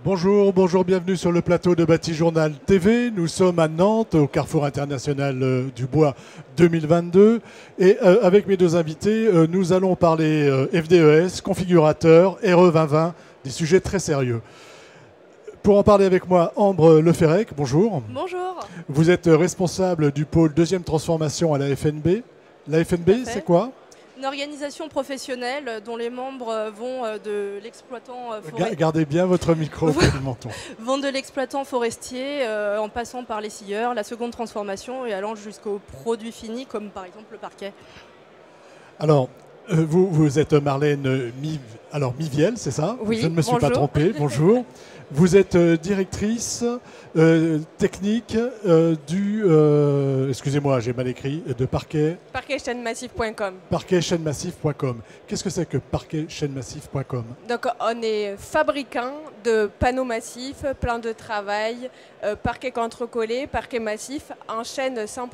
Bonjour, bonjour, bienvenue sur le plateau de Bâti Journal TV. Nous sommes à Nantes, au Carrefour international du bois 2022. Et avec mes deux invités, nous allons parler FDES, configurateur, RE 2020, des sujets très sérieux. Pour en parler avec moi, Ambre Leferrec, bonjour. Bonjour. Vous êtes responsable du pôle deuxième transformation à la FNB. La FNB, c'est quoi ? Une organisation professionnelle dont les membres vont de l'exploitant forestier. Gardez bien votre micro près du menton. Vont de l'exploitant forestier en passant par les scieurs, la seconde transformation et allant jusqu'au produit fini comme par exemple le parquet. Alors, vous êtes Marlène Miviel, c'est ça? Oui, je ne me suis pas trompé, bonjour. Vous êtes directrice technique du, excusez-moi, j'ai mal écrit, de Parquet. Parquetchaînemassif.com. Parquetchaînemassif.com. Qu'est-ce que c'est que parquetchaînemassif.com? Donc on est fabricant de panneaux massifs, plans de travail, parquet contre-collé, parquet massif en chaîne 100%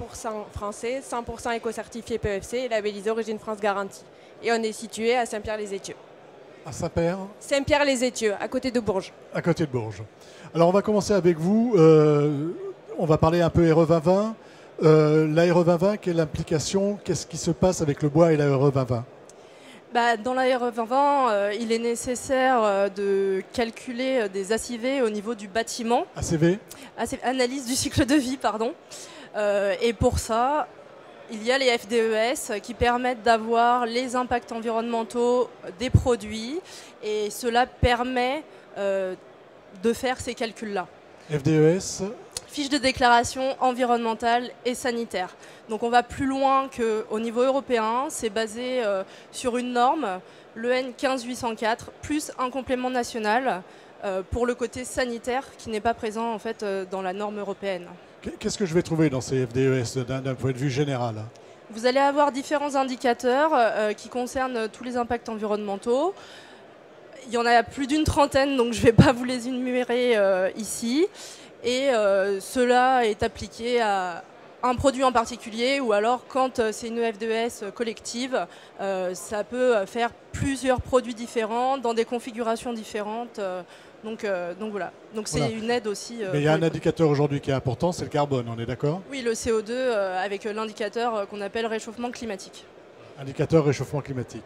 français, 100% éco-certifié PEFC et labellisé Origine France Garantie. Et on est situé à Saint-Pierre-les-Étieux. À Saint-Père? Saint-Pierre-les-Étieux, à côté de Bourges. À côté de Bourges. Alors on va commencer avec vous. On va parler un peu RE 2020. La RE 2020, quelle implication? Qu'est-ce qui se passe avec le bois et la RE 2020? Dans la RE 2020, il est nécessaire de calculer des ACV au niveau du bâtiment. ACV? Analyse du cycle de vie, pardon. Et pour ça, il y a les FDES qui permettent d'avoir les impacts environnementaux des produits et cela permet de faire ces calculs-là. FDES? Fiche de déclaration environnementale et sanitaire. Donc on va plus loin qu'au niveau européen, c'est basé sur une norme, l'EN 15804, plus un complément national pour le côté sanitaire qui n'est pas présent en fait, dans la norme européenne. Qu'est-ce que je vais trouver dans ces FDES d'un point de vue général? Vous allez avoir différents indicateurs qui concernent tous les impacts environnementaux. Il y en a plus d'une trentaine, donc je ne vais pas vous les énumérer ici. Et cela est appliqué à un produit en particulier ou alors quand c'est une FDES collective, ça peut faire plusieurs produits différents dans des configurations différentes. Donc voilà. Donc c'est une aide aussi. Mais il y a un indicateur aujourd'hui qui est important, c'est le carbone, on est d'accord? Oui, le CO2 avec l'indicateur qu'on appelle réchauffement climatique. Indicateur réchauffement climatique.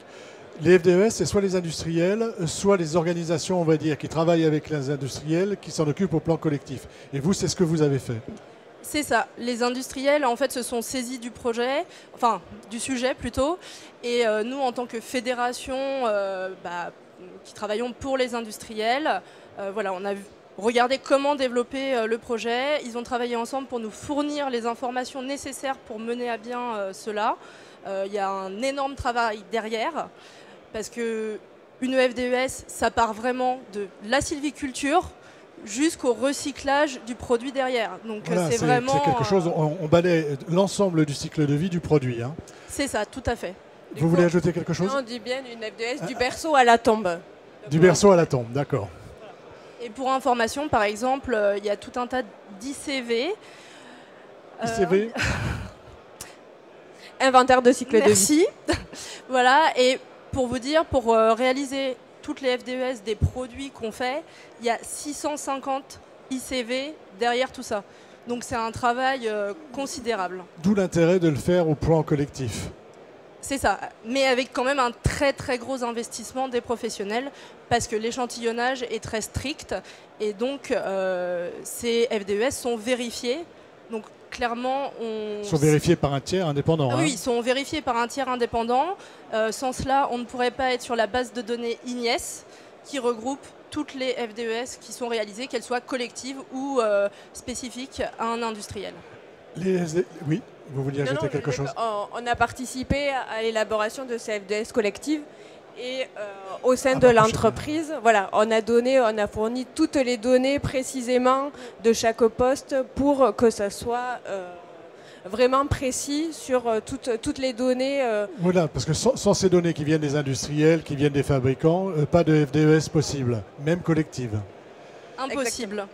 Les FDES, c'est soit les industriels, soit les organisations, on va dire, qui travaillent avec les industriels, qui s'en occupent au plan collectif. Et vous, c'est ce que vous avez fait? C'est ça. Les industriels, en fait, se sont saisis du projet, enfin, du sujet plutôt. Et nous, en tant que fédération qui travaillons pour les industriels, voilà, on a regardé comment développer le projet. Ils ont travaillé ensemble pour nous fournir les informations nécessaires pour mener à bien cela. Il y a un énorme travail derrière. Parce qu'une FDES, ça part vraiment de la sylviculture jusqu'au recyclage du produit derrière. Donc voilà, c'est vraiment... C'est quelque chose, on balaie l'ensemble du cycle de vie du produit. Hein. C'est ça, tout à fait. Vous voulez ajouter quelque chose? On dit bien une FDES du berceau à la tombe. Du berceau à la tombe, d'accord. Et pour information, par exemple, il y a tout un tas d'ICV. ICV Inventaire de cycle de vie. Merci. Voilà, et pour vous dire, pour réaliser toutes les FDES des produits qu'on fait, il y a 650 ICV derrière tout ça. Donc c'est un travail considérable. D'où l'intérêt de le faire au plan collectif. C'est ça, mais avec quand même un très très gros investissement des professionnels parce que l'échantillonnage est très strict et donc ces FDES sont vérifiés. Donc clairement, ils sont vérifiés par un tiers indépendant. Oui, ils sont vérifiés par un tiers indépendant. Sans cela, on ne pourrait pas être sur la base de données INIES qui regroupe toutes les FDES qui sont réalisées, qu'elles soient collectives ou spécifiques à un industriel. Oui, vous vouliez ajouter quelque chose? On a participé à l'élaboration de ces FDES collectives et au sein de l'entreprise, voilà, on a fourni toutes les données précisément de chaque poste pour que ça soit vraiment précis sur toutes les données. Voilà, parce que sans ces données qui viennent des industriels, qui viennent des fabricants, pas de FDES possible, même collective. Impossible.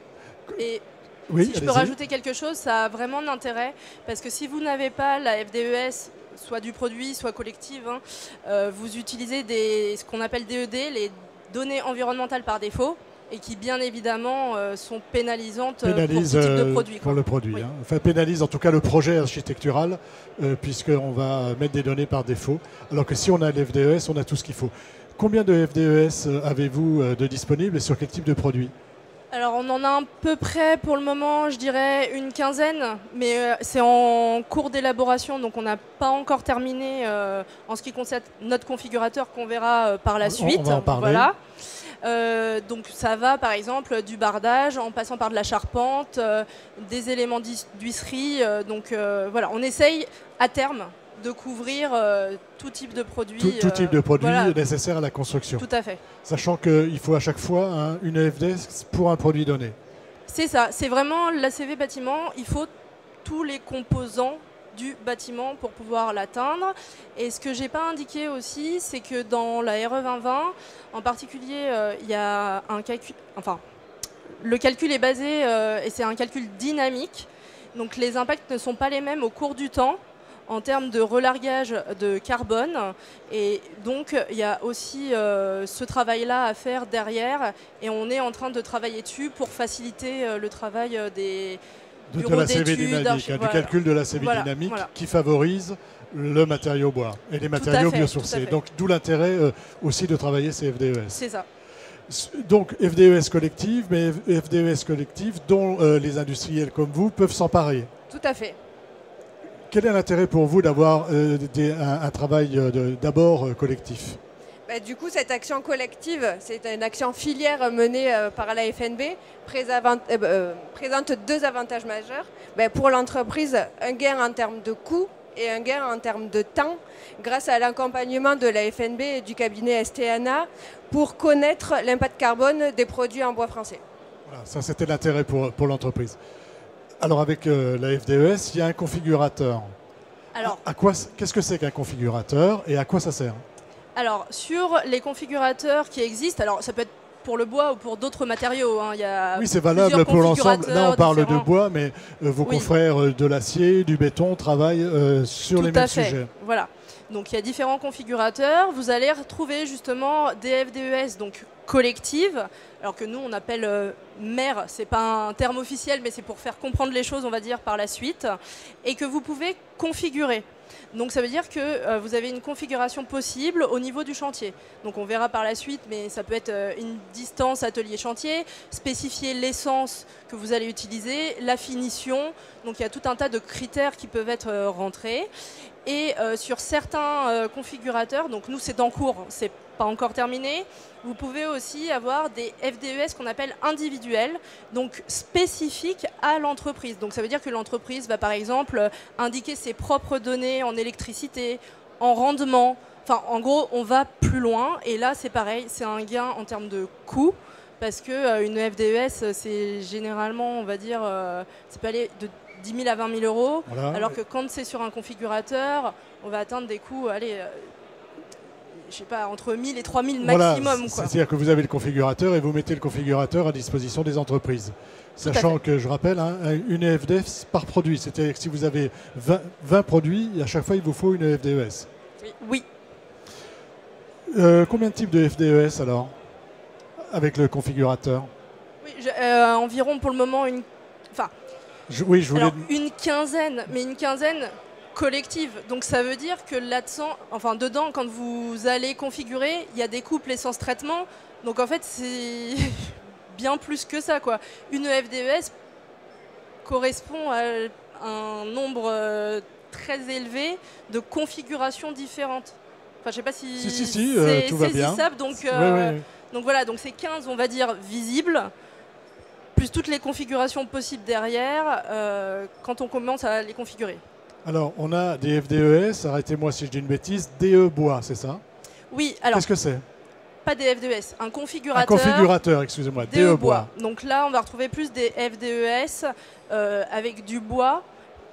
Et oui, si je peux rajouter quelque chose, ça a vraiment de l'intérêt, parce que si vous n'avez pas la FDES, soit du produit, soit collective, vous utilisez ce qu'on appelle DED, les données environnementales par défaut. et qui bien évidemment sont pénalisantes Pénalise pour ce type de produit. pour le produit. Oui. Hein. Enfin, pénalise en tout cas le projet architectural, puisqu'on va mettre des données par défaut. Alors que si on a l'FDES, on a tout ce qu'il faut. Combien de FDES avez-vous de disponibles et sur quel type de produit? Alors on en a à peu près pour le moment, je dirais une quinzaine, mais c'est en cours d'élaboration, donc on n'a pas encore terminé en ce qui concerne notre configurateur qu'on verra par la suite. On va en parler. Voilà. Donc ça va par exemple du bardage en passant par de la charpente, des éléments d'huisserie. Donc voilà, on essaye à terme de couvrir tout type de produit. Tout type de produit voilà. nécessaire à la construction. Tout à fait. Sachant qu'il faut à chaque fois une EFDES pour un produit donné. C'est ça, c'est vraiment l'ACV bâtiment, il faut tous les composants du bâtiment pour pouvoir l'atteindre. Et ce que je n'ai pas indiqué aussi, c'est que dans la RE 2020, en particulier, il y a un calcul, enfin, le calcul est basé, et c'est un calcul dynamique, donc les impacts ne sont pas les mêmes au cours du temps en termes de relargage de carbone. Et donc, il y a aussi ce travail-là à faire derrière. Et on est en train de travailler dessus pour faciliter le travail des bureaux d'études. Du calcul de la CV dynamique qui favorise le matériau bois et les matériaux biosourcés. Donc, d'où l'intérêt aussi de travailler ces FDES. C'est ça. Donc, FDES collective, mais FDES collective dont les industriels comme vous peuvent s'emparer. Tout à fait. Quel est l'intérêt pour vous d'avoir un travail d'abord collectif? Du coup, cette action collective, c'est une action filière menée par la FNB, présente deux avantages majeurs. Pour l'entreprise, un gain en termes de coûts et un gain en termes de temps, grâce à l'accompagnement de la FNB et du cabinet STNA pour connaître l'impact carbone des produits en bois français. Voilà, ça c'était l'intérêt pour l'entreprise. Alors avec la FDES, il y a un configurateur. Alors, qu'est-ce que c'est qu'un configurateur et à quoi ça sert? Alors sur les configurateurs qui existent, alors ça peut être pour le bois ou pour d'autres matériaux. Hein. Il y a oui, c'est valable pour l'ensemble. Là, on parle de bois, mais vos confrères de l'acier, du béton travaillent sur les mêmes sujets. Voilà. Donc il y a différents configurateurs. Vous allez retrouver justement des FDES, donc collectives, alors que nous on appelle MER, c'est pas un terme officiel, mais c'est pour faire comprendre les choses, on va dire, par la suite, et que vous pouvez configurer. Donc ça veut dire que vous avez une configuration possible au niveau du chantier. Donc on verra par la suite, mais ça peut être une distance atelier-chantier, spécifier l'essence que vous allez utiliser, la finition. Donc il y a tout un tas de critères qui peuvent être rentrés. Et sur certains configurateurs, donc nous c'est en cours, c'est pas encore terminé, vous pouvez aussi avoir des FDES qu'on appelle individuels, donc spécifiques à l'entreprise. Donc ça veut dire que l'entreprise va par exemple indiquer ses propres données en électricité, en rendement. Enfin en gros on va plus loin et là c'est pareil, c'est un gain en termes de coût. Parce qu'une FDES, c'est généralement, on va dire, ça peut aller de 10 000 à 20 000 euros, voilà. Alors que quand c'est sur un configurateur, on va atteindre des coûts, allez, je sais pas, entre 1 000 et 3 000 maximum. Voilà, c'est-à-dire que vous avez le configurateur et vous mettez le configurateur à disposition des entreprises. Sachant que, je rappelle, une FDES par produit, c'est-à-dire que si vous avez 20 produits, à chaque fois, il vous faut une FDES. Oui. Combien de types de FDES alors avec le configurateur? Oui, environ pour le moment une quinzaine, mais une quinzaine collective. Donc ça veut dire que dedans, quand vous allez configurer, il y a des couples essence-traitement. Donc en fait, c'est bien plus que ça, quoi. Une FDES correspond à un nombre très élevé de configurations différentes. Enfin, je sais pas si c'est saisissable. Donc, donc voilà, donc c'est 15, on va dire, visibles, plus toutes les configurations possibles derrière, quand on commence à les configurer. Alors, on a des FDES, arrêtez-moi si je dis une bêtise, DE bois, c'est ça? Oui, alors... Qu'est-ce que c'est? Pas des FDES, un configurateur. Un configurateur, excusez-moi, DE bois. Donc là, on va retrouver plus des FDES avec du bois,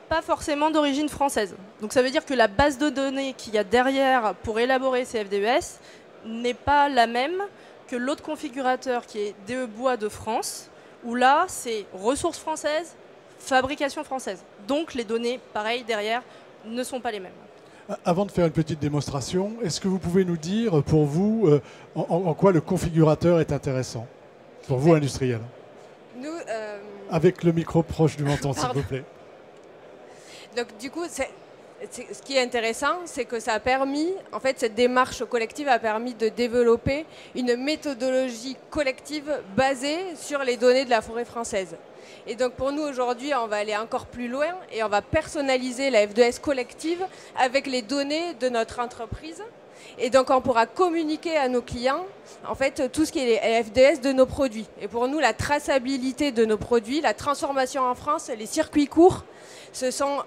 pas forcément d'origine française. Donc ça veut dire que la base de données qu'il y a derrière pour élaborer ces FDES n'est pas la même que l'autre configurateur qui est DE Bois de France, où là, c'est ressources françaises, fabrication française. Donc les données, pareil, derrière, ne sont pas les mêmes. Avant de faire une petite démonstration, est-ce que vous pouvez nous dire, pour vous, en quoi le configurateur est intéressant? Pour vous, industriels. Nous, Avec le micro proche du menton, s'il vous plaît. donc du coup, ce qui est intéressant, c'est que ça a permis, en fait, cette démarche collective a permis de développer une méthodologie collective basée sur les données de la forêt française. Et donc pour nous aujourd'hui, on va aller encore plus loin et on va personnaliser la F2S collective avec les données de notre entreprise. Et donc on pourra communiquer à nos clients en fait tout ce qui est les FDS de nos produits. Et pour nous, la traçabilité de nos produits, la transformation en France, les circuits courts, ce sont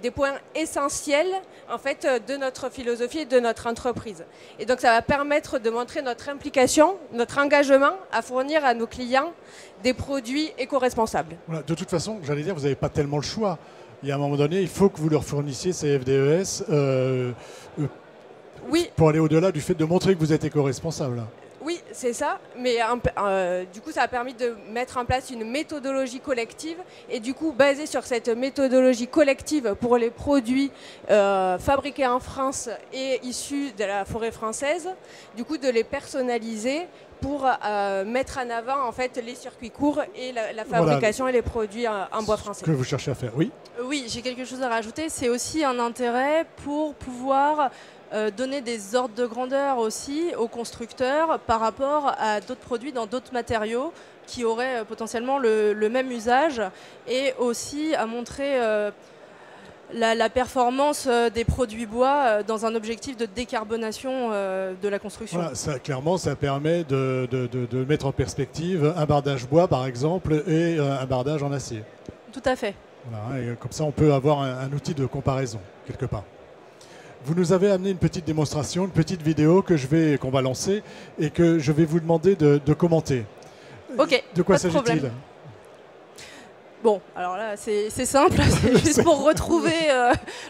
des points essentiels en fait de notre philosophie et de notre entreprise. Et donc ça va permettre de montrer notre implication, notre engagement à fournir à nos clients des produits éco-responsables. Voilà, de toute façon, j'allais dire, vous n'avez pas tellement le choix. Il y a un moment donné, il faut que vous leur fournissiez ces FDES oui. Pour aller au-delà du fait de montrer que vous êtes éco-responsable. Oui, c'est ça, mais du coup ça a permis de mettre en place une méthodologie collective et du coup basée sur cette méthodologie collective pour les produits fabriqués en France et issus de la forêt française, du coup de les personnaliser pour mettre en avant en fait les circuits courts et la fabrication et les produits en bois français. Ce que vous cherchez à faire, oui. Oui, j'ai quelque chose à rajouter, c'est aussi un intérêt pour pouvoir donner des ordres de grandeur aussi aux constructeurs par rapport à d'autres produits dans d'autres matériaux qui auraient potentiellement le même usage et aussi à montrer la performance des produits bois dans un objectif de décarbonation de la construction. Voilà, ça, clairement, ça permet de mettre en perspective un bardage bois par exemple et un bardage en acier. Tout à fait. Voilà, et comme ça on peut avoir un outil de comparaison quelque part. Vous nous avez amené une petite démonstration, une petite vidéo qu'on va lancer et que je vais vous demander de commenter. Ok. De quoi s'agit-il ? Bon, alors là, c'est simple, c'est juste pour retrouver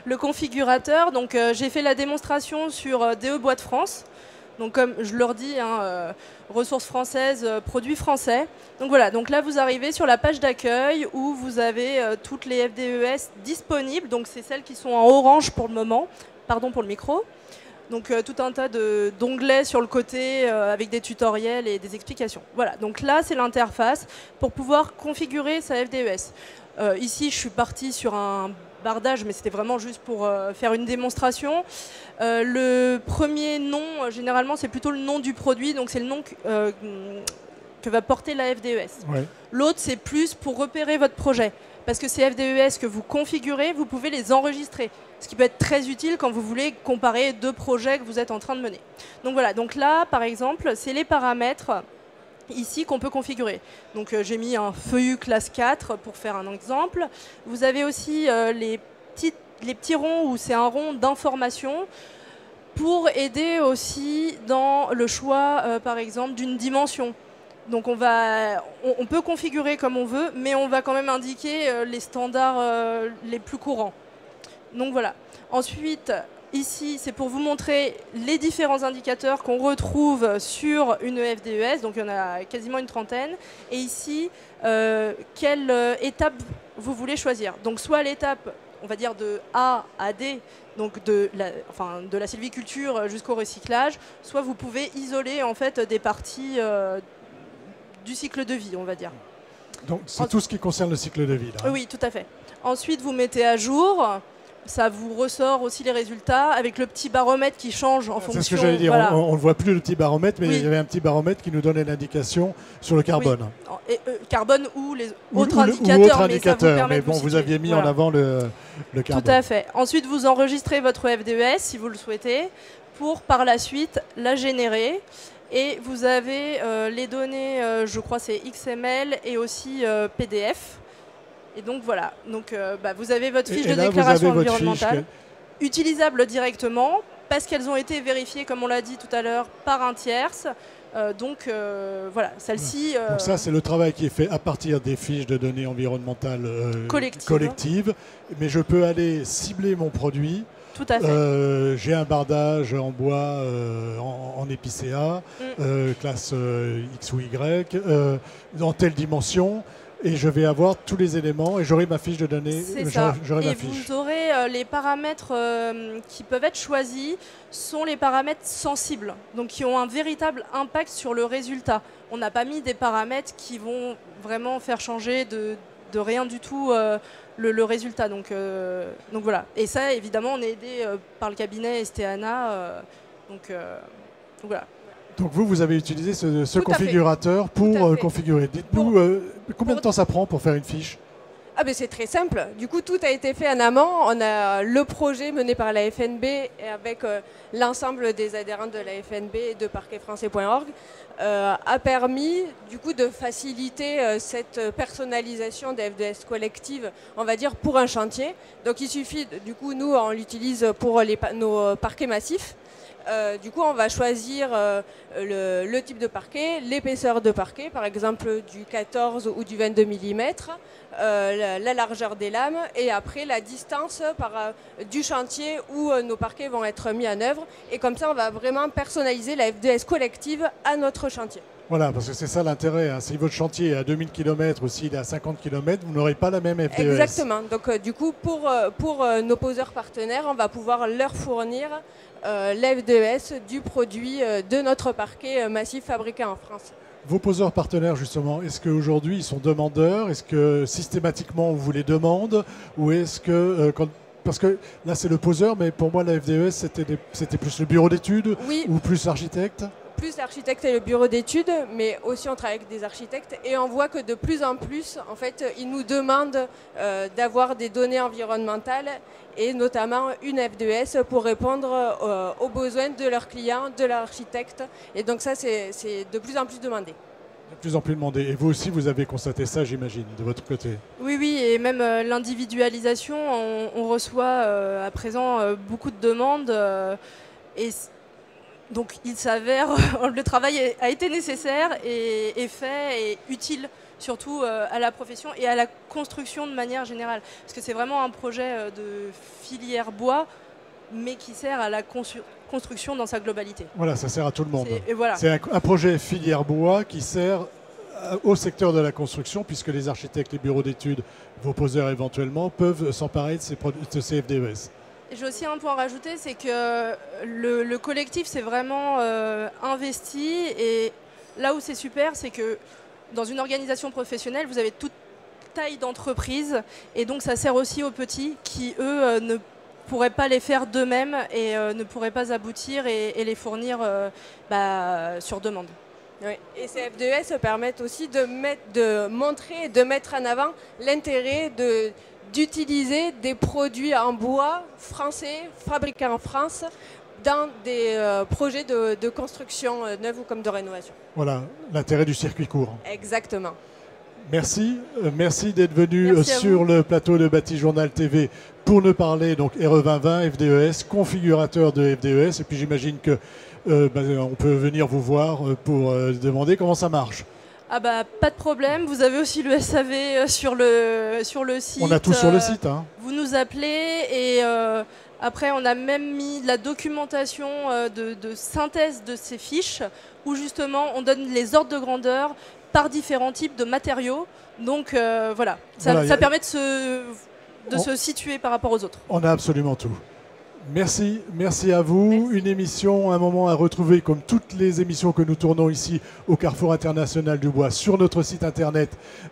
le configurateur. Donc, j'ai fait la démonstration sur DE Bois de France. Donc, comme je leur dis, ressources françaises, produits français. Donc voilà, donc là, vous arrivez sur la page d'accueil où vous avez toutes les FDES disponibles. Donc, c'est celles qui sont en orange pour le moment. Pardon pour le micro. Donc tout un tas d'onglets sur le côté avec des tutoriels et des explications. Voilà, donc là c'est l'interface pour pouvoir configurer sa FDES. Ici je suis partie sur un bardage, mais c'était vraiment juste pour faire une démonstration. Le premier nom, généralement c'est plutôt le nom du produit, donc c'est le nom que va porter la FDES. Ouais. L'autre c'est plus pour repérer votre projet. Parce que ces FDES que vous configurez, vous pouvez les enregistrer. Ce qui peut être très utile quand vous voulez comparer deux projets que vous êtes en train de mener. Donc voilà, donc là, par exemple, c'est les paramètres ici qu'on peut configurer. Donc j'ai mis un feuillu classe 4 pour faire un exemple. Vous avez aussi les petits ronds où c'est un rond d'information pour aider aussi dans le choix, par exemple, d'une dimension. Donc on peut configurer comme on veut, mais on va quand même indiquer les standards les plus courants. Donc voilà. Ensuite, ici, c'est pour vous montrer les différents indicateurs qu'on retrouve sur une FDES. Donc il y en a quasiment une trentaine. Et ici, quelle étape vous voulez choisir. Donc soit l'étape, on va dire de A à D, donc de la sylviculture jusqu'au recyclage, soit vous pouvez isoler en fait des parties du cycle de vie, on va dire. Donc c'est tout ce qui concerne le cycle de vie, là. Oui, tout à fait. Ensuite, vous mettez à jour. Ça vous ressort aussi les résultats avec le petit baromètre qui change en fonction. C'est ce que j'allais dire. Voilà. On ne voit plus le petit baromètre, mais il y avait un petit baromètre qui nous donnait l'indication sur le carbone. Oui. Carbone ou les autres indicateurs. Mais bon, vous aviez mis en avant le carbone. Tout à fait. Ensuite, vous enregistrez votre FDES si vous le souhaitez pour par la suite la générer. Et vous avez les données, je crois c'est XML et aussi PDF. Et donc voilà, donc, vous avez votre fiche de déclaration environnementale, utilisable directement, parce qu'elles ont été vérifiées, comme on l'a dit tout à l'heure, par un tierce. Donc voilà, celle-ci... Donc ça, c'est le travail qui est fait à partir des fiches de données environnementales collectives. Mais je peux aller cibler mon produit. Tout à fait. J'ai un bardage en bois en épicéa, classe X ou Y, dans telle dimension. et je vais avoir tous les éléments et j'aurai ma fiche de données. C'est ça. J'aurai ma Et fiche. vous aurez les paramètres qui peuvent être choisis sont les paramètres sensibles, donc qui ont un véritable impact sur le résultat. On n'a pas mis des paramètres qui vont vraiment faire changer de rien du tout le résultat. Donc voilà. Et ça, évidemment, on est aidé par le cabinet STANA. Donc voilà. Donc vous avez utilisé ce Tout à configurateur Tout à pour fait. configurer. Dites-nous combien de temps ça prend pour faire une fiche? Ah ben c'est très simple. Du coup, tout a été fait en amont. On a le projet mené par la FNB et avec l'ensemble des adhérents de la FNB et de parquetfrançais.org a permis du coup de faciliter cette personnalisation des FDS collectives, on va dire, pour un chantier. Donc il suffit, du coup, nous, on l'utilise pour nos parquets massifs. Du coup, on va choisir le type de parquet, l'épaisseur de parquet, par exemple du 14 ou du 22 mm, la largeur des lames et après la distance du chantier où nos parquets vont être mis en œuvre. Et comme ça, on va vraiment personnaliser la FDS collective à notre chantier. Voilà, parce que c'est ça l'intérêt. Hein. Si votre chantier est à 2000 km ou s'il est à 50 km, vous n'aurez pas la même FDES. Exactement. Donc du coup, pour nos poseurs partenaires, on va pouvoir leur fournir l'FDES du produit de notre parquet massif fabriqué en France. Vos poseurs partenaires, justement, est-ce qu'aujourd'hui ils sont demandeurs? Est-ce que systématiquement on vous les demande? Ou est-ce que, parce que là c'est le poseur, mais pour moi la FDES c'était plus le bureau d'études Oui. ou plus l'architecte? Plus l'architecte et le bureau d'études, mais aussi on travaille avec des architectes et on voit que de plus en plus, en fait, ils nous demandent d'avoir des données environnementales et notamment une FDES pour répondre aux besoins de leurs clients, de l'architecte. Et donc ça, c'est de plus en plus demandé. De plus en plus demandé. Et vous aussi, vous avez constaté ça, j'imagine, de votre côté? Oui, et même l'individualisation, on reçoit à présent beaucoup de demandes. Donc il s'avère, le travail a été nécessaire et fait et utile, surtout à la profession et à la construction de manière générale. Parce que c'est vraiment un projet de filière bois, mais qui sert à la construction dans sa globalité. Voilà, ça sert à tout le monde. Voilà. C'est un projet filière bois qui sert au secteur de la construction, puisque les architectes, les bureaux d'études, vos poseurs éventuellement, peuvent s'emparer de ces FDES. J'ai aussi un point à rajouter, c'est que le collectif s'est vraiment investi et là où c'est super, c'est que dans une organisation professionnelle, vous avez toute taille d'entreprise et donc ça sert aussi aux petits qui, eux, ne pourraient pas les faire d'eux-mêmes et ne pourraient pas aboutir et les fournir sur demande. Oui. Et ces FDES permettent aussi de montrer et de mettre en avant l'intérêt d'utiliser des produits en bois français, fabriqués en France, dans des projets de construction neuve ou comme de rénovation. Voilà, l'intérêt du circuit court. Exactement. Merci, merci d'être venu sur le plateau de Batijournal TV pour nous parler donc RE2020, FDES, configurateur de FDES. Et puis j'imagine que on peut venir vous voir pour demander comment ça marche. Ah bah pas de problème, vous avez aussi le SAV sur le site. On a tout sur le site. Hein. Vous nous appelez et après on a même mis de la documentation de synthèse de ces fiches où justement on donne les ordres de grandeur par différents types de matériaux. Donc voilà, ça permet de se situer par rapport aux autres. On a absolument tout. Merci à vous. Merci. Une émission, un moment à retrouver comme toutes les émissions que nous tournons ici au Carrefour International du Bois sur notre site internet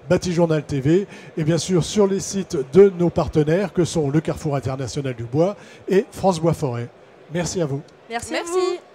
Batijournal TV et bien sûr sur les sites de nos partenaires que sont le Carrefour International du Bois et France Bois Forêt. Merci à vous. Merci. À vous.